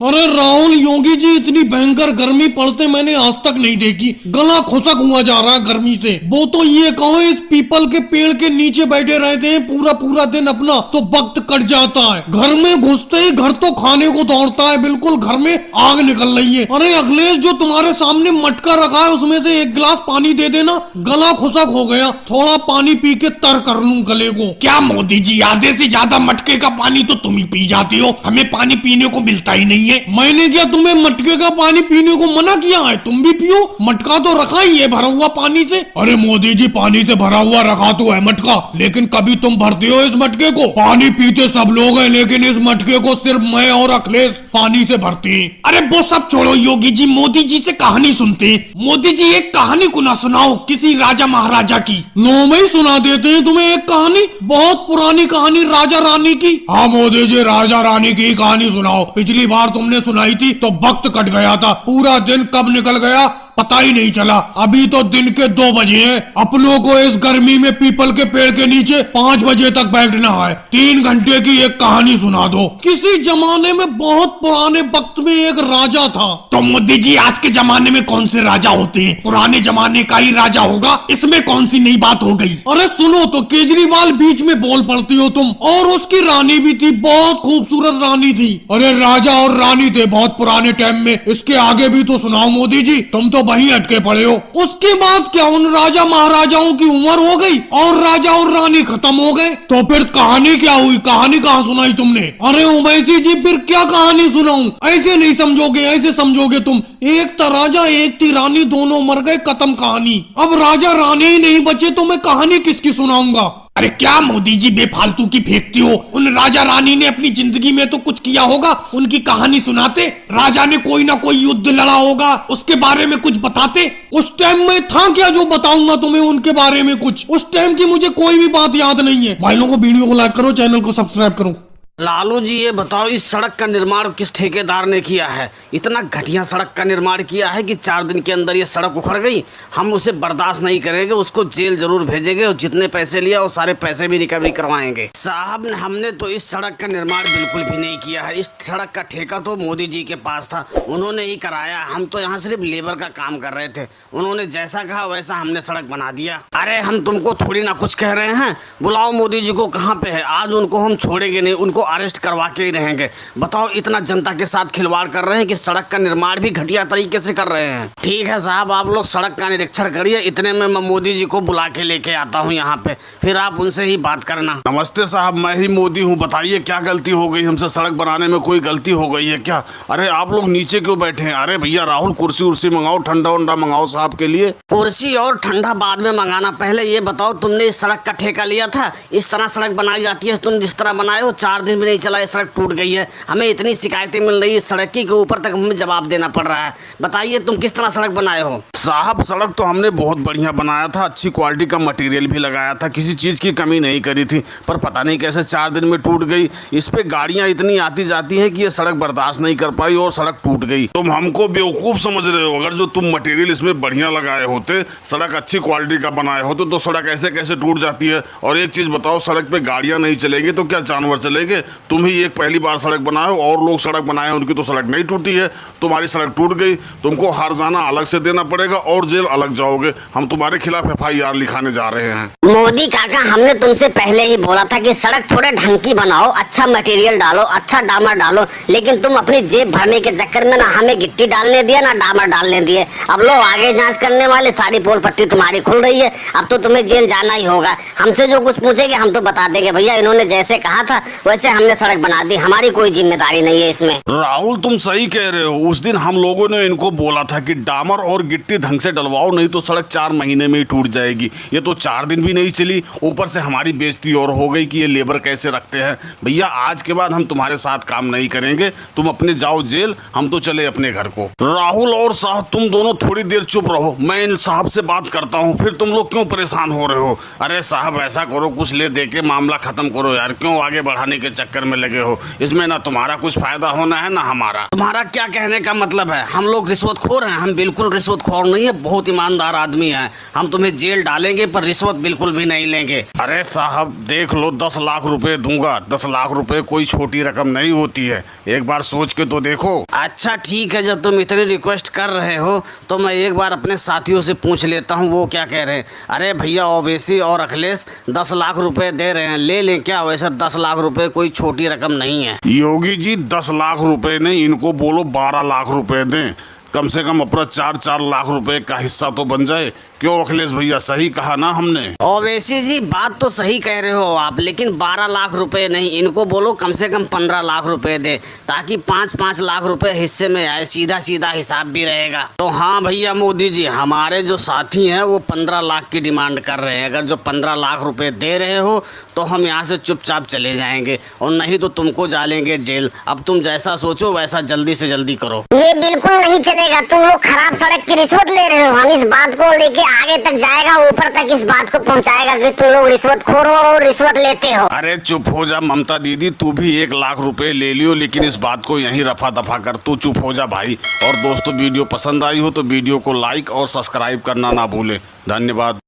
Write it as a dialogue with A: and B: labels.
A: अरे राहुल, योगी जी इतनी भयंकर गर्मी पड़ते मैंने आज तक नहीं देखी। गला खुशक हुआ जा रहा है गर्मी से। वो तो ये कहो, इस पीपल के पेड़ के नीचे बैठे रहते हैं पूरा पूरा दिन अपना, तो वक्त कट जाता है। घर में घुसते ही घर तो खाने को दौड़ता है, बिल्कुल घर में आग निकल रही है। अरे अखिलेश, जो तुम्हारे सामने मटका रखा है उसमें से एक गिलास पानी दे देना, गला खुशक हो गया। थोड़ा पानी पी के तर कर लूं गले को।
B: क्या मोदी जी, आधे से ज्यादा मटके का पानी तो तुम ही पी जाती हो, हमें पानी पीने को मिलता ही नहीं है।
A: मैंने क्या तुम्हें मटके का पानी पीने को मना किया है? तुम भी पियो, मटका तो रखा ही है भरा हुआ पानी से।
B: अरे मोदी जी, पानी से भरा हुआ रखा तो है मटका, लेकिन कभी तुम भरते हो इस मटके को? पानी पीते सब लोग हैं, लेकिन इस मटके को सिर्फ मैं और अखिलेश पानी से भरते हैं। अरे वो सब छोड़ो योगी जी, मोदी जी से कहानी सुनते हैं। मोदी जी एक कहानी को ना सुनाओ, किसी राजा महाराजा की।
A: नो में ही सुना देते हैं तुम्हें एक कहानी, बहुत पुरानी कहानी, राजा रानी की।
B: हाँ मोदी जी, राजा रानी की कहानी सुनाओ। पिछली बार तुमने सुनाई थी तो वक्त कट गया था, पूरा दिन कब निकल गया पता ही नहीं चला। अभी तो दिन के 2 बजे हैं। अपनों को इस गर्मी में पीपल के पेड़ के नीचे 5 बजे तक बैठना है। 3 घंटे की एक कहानी सुना दो।
A: किसी जमाने में, बहुत पुराने वक्त में एक राजा था।
B: तो मोदी जी, आज के जमाने में कौन से राजा होते हैं? पुराने जमाने का ही राजा होगा, इसमें कौन सी नई बात हो गई?
A: अरे सुनो तो, केजरीवाल बीच में बोल पड़ती हो तुम। और उसकी रानी भी थी, बहुत खूबसूरत रानी थी।
B: अरे राजा और रानी थे बहुत पुराने टाइम में, इसके आगे भी तो सुनाओ मोदी जी, तुम तो वहीं अटके पड़े हो।
A: उसके बाद क्या उन राजा महाराजाओं की उम्र हो गई और राजा और रानी खत्म हो गए?
B: तो फिर कहानी क्या हुई? कहानी कहाँ सुनाई तुमने?
A: अरे उमैसी जी, फिर क्या कहानी सुनाऊं? ऐसे नहीं समझोगे, ऐसे समझोगे तुम। एक था राजा, एक थी रानी, दोनों मर गए, खत्म कहानी। अब राजा रानी ही नहीं बचे तो मैं कहानी किसकी सुनाऊंगा?
B: अरे क्या मोदी जी बेफालतू की फेंकती हो? उन राजा रानी ने अपनी जिंदगी में तो कुछ किया होगा, उनकी कहानी सुनाते। राजा ने कोई ना कोई युद्ध लड़ा होगा, उसके बारे में कुछ बताते।
A: उस टाइम में था क्या जो बताऊंगा तुम्हें उनके बारे में कुछ? उस टाइम की मुझे कोई भी बात याद नहीं है। भाई लोगों को वीडियो को लाइक करो, चैनल को सब्सक्राइब करो।
C: लालू जी, ये बताओ, इस सड़क का निर्माण किस ठेकेदार ने किया है? इतना घटिया सड़क का निर्माण किया है कि 4 दिन के अंदर ये सड़क उखड़ गई। हम उसे बर्दाश्त नहीं करेंगे, उसको जेल जरूर भेजेंगे और जितने पैसे लिया वो सारे पैसे भी रिकवरी करवाएंगे। साहब, हमने तो इस सड़क का निर्माण बिल्कुल भी नहीं किया है। इस सड़क का ठेका तो मोदी जी के पास था, उन्होंने ही कराया। हम तो यहाँ सिर्फ लेबर का काम कर रहे थे, उन्होंने जैसा कहा वैसा हमने सड़क बना दिया। अरे हम तुमको थोड़ी ना कुछ कह रहे हैं। बुलाओ मोदी जी को, कहाँ पे है? आज उनको हम छोड़ेंगे नहीं, उनको अरेस्ट करवा के ही रहेंगे। बताओ, इतना जनता के साथ खिलवाड़ कर रहे हैं कि सड़क का निर्माण भी घटिया तरीके से कर रहे हैं। ठीक है साहब, आप लोग सड़क का निरीक्षण करिए, इतने में मैं मोदी जी को बुला के लेके आता हूँ यहाँ पे, फिर आप उनसे ही बात करना।
D: नमस्ते साहब, मैं ही मोदी हूँ। बताइए क्या गलती हो गई हमसे? सड़क बनाने में कोई गलती हो गई है क्या? अरे आप लोग नीचे क्यों बैठे हैं? अरे भैया राहुल, कुर्सी उर्सी मंगाओ, ठंडा उंडा मंगाओ साहब के लिए।
C: कुर्सी और ठंडा बाद में मंगाना, पहले ये बताओ, तुमने इस सड़क का ठेका लिया था? इस तरह सड़क बनाई जाती है? तुम जिस तरह बनाए हो, 4 दिन भी नहीं चला ये सड़क टूट गई है। हमें इतनी शिकायतें मिल रही है सड़क की कि ऊपर तक हमें जवाब देना पड़ रहा है। बताइए तुम किस तरह सड़क बनाए हो?
D: साहब, सड़क तो हमने बहुत बढ़िया बनाया था, अच्छी क्वालिटी का मटेरियल भी लगाया था, किसी चीज़ की कमी नहीं करी थी, पर पता नहीं कैसे 4 दिन में टूट गई। इस पे गाड़ियां इतनी आती जाती हैं कि ये सड़क बर्दाश्त नहीं कर पाई और सड़क टूट गई। तुम हमको बेवकूफ़ समझ रहे हो? अगर जो तुम मटेरियल इसमें बढ़िया लगाए होते, सड़क अच्छी क्वालिटी का बनाए होते, तो सड़क ऐसे कैसे टूट जाती है? और एक चीज़ बताओ, सड़क पे गाड़ियाँ नहीं चलेंगी तो क्या जानवर चलेंगे? तुम ही एक पहली बार सड़क बनाए हो, और लोग सड़क बनाए, उनकी तो सड़क नहीं टूटी है। तुम्हारी सड़क टूट गई, तुमको हर्जाना अलग से देना पड़ेगा और जेल अलग जाओगे। हम तुम्हारे खिलाफ FIR लिखाने जा रहे हैं।
E: मोदी काका, हमने तुमसे पहले ही बोला था कि सड़क थोड़े ढंग की बनाओ, अच्छा मटेरियल डालो, अच्छा डामर डालो, लेकिन तुम अपनी जेब भरने के चक्कर में ना हमें गिट्टी डालने दिया ना डामर डालने दिए। अब लो आगे जांच करने वाले, सारी पोल पट्टी तुम्हारी खुल रही है। अब तो तुम्हें जेल जाना ही होगा। हमसे जो कुछ पूछेंगे हम तो बता देंगे, भैया इन्होंने जैसे कहा था वैसे हमने सड़क बना दी, हमारी कोई जिम्मेदारी नहीं है इसमें।
D: राहुल, तुम सही कह रहे हो। उस दिन हम लोगों ने इनको बोला था कि डामर और गिट्टी ढंग से डलवाओ, नहीं तो सड़क 4 महीने में ही टूट जाएगी। ये तो 4 दिन भी नहीं चली, ऊपर से हमारी बेइज्जती और हो गई कि ये लेबर कैसे रखते हैं। भैया आज के बाद हम तुम्हारे साथ काम नहीं करेंगे, तुम अपने जाओ जेल, हम तो चले अपने घर को। राहुल और साहब, तुम दोनों थोड़ी देर चुप रहो, मैं इन साहब से बात करता हूँ। फिर तुम लोग क्यों परेशान हो रहे हो? अरे साहब ऐसा करो, कुछ ले दे के मामला खत्म करो यार, क्यों आगे बढ़ाने के चक्कर में लगे हो। इसमें ना तुम्हारा कुछ फायदा होना है ना हमारा।
C: तुम्हारा क्या कहने का मतलब है? हम लोग रिश्वतखोर हैं? हम बिल्कुल रिश्वतखोर नहीं है, बहुत ईमानदार आदमी हैं। हम तुम्हें जेल डालेंगे पर रिश्वत बिल्कुल भी नहीं लेंगे।
D: अरे साहब देख लो, 10 लाख रुपए दूंगा। 10 लाख रुपए कोई छोटी रकम नहीं होती है, एक बार सोच के तो देखो।
C: अच्छा ठीक है, जब तुम इतनी रिक्वेस्ट कर रहे हो तो मैं एक बार अपने साथियों से पूछ लेता हूँ वो क्या कह रहे हैं। अरे भैया ओवैसी और अखिलेश 10 लाख रुपए दे रहे हैं, ले लें क्या? वैसे 10 लाख रुपए कोई छोटी रकम नहीं है।
D: योगी जी 10 लाख रुपए नहीं, इनको बोलो 12 लाख रुपए दें। कम से कम अपना 4-4 लाख रुपए का हिस्सा तो बन जाए। क्यों अखिलेश भैया, सही कहा ना हमने?
C: ओवैसी जी बात तो सही कह रहे हो आप, लेकिन 12 लाख रुपए नहीं, इनको बोलो कम से कम 15 लाख रुपए दे, ताकि 5-5 लाख रुपए हिस्से में आए, सीधा सीधा हिसाब भी रहेगा। तो हाँ भैया मोदी जी, हमारे जो साथी हैं वो 15 लाख की डिमांड कर रहे हैं। अगर जो 15 लाख रुपए दे रहे हो तो हम यहाँ से चुपचाप चले जाएंगे, और नहीं तो तुमको डालेंगे जेल। अब तुम जैसा सोचो वैसा जल्दी से जल्दी करो।
E: ये बिल्कुल नहीं चलेगा, तुम लोग खराब सड़क की रिश्वत ले रहे हो। हम इस बात को लेके आगे तक जाएगा, ऊपर तक इस बात को पहुंचाएगा कि तुम लोग रिश्वतखोर हो और रिश्वत लेते हो।
D: अरे चुप हो जा ममता दीदी, तू भी 1 लाख रुपए ले लियो, लेकिन इस बात को यहीं रफा दफा कर। तू चुप हो जा भाई। और दोस्तों वीडियो पसंद आई हो तो वीडियो को लाइक और सब्सक्राइब करना ना भूले। धन्यवाद।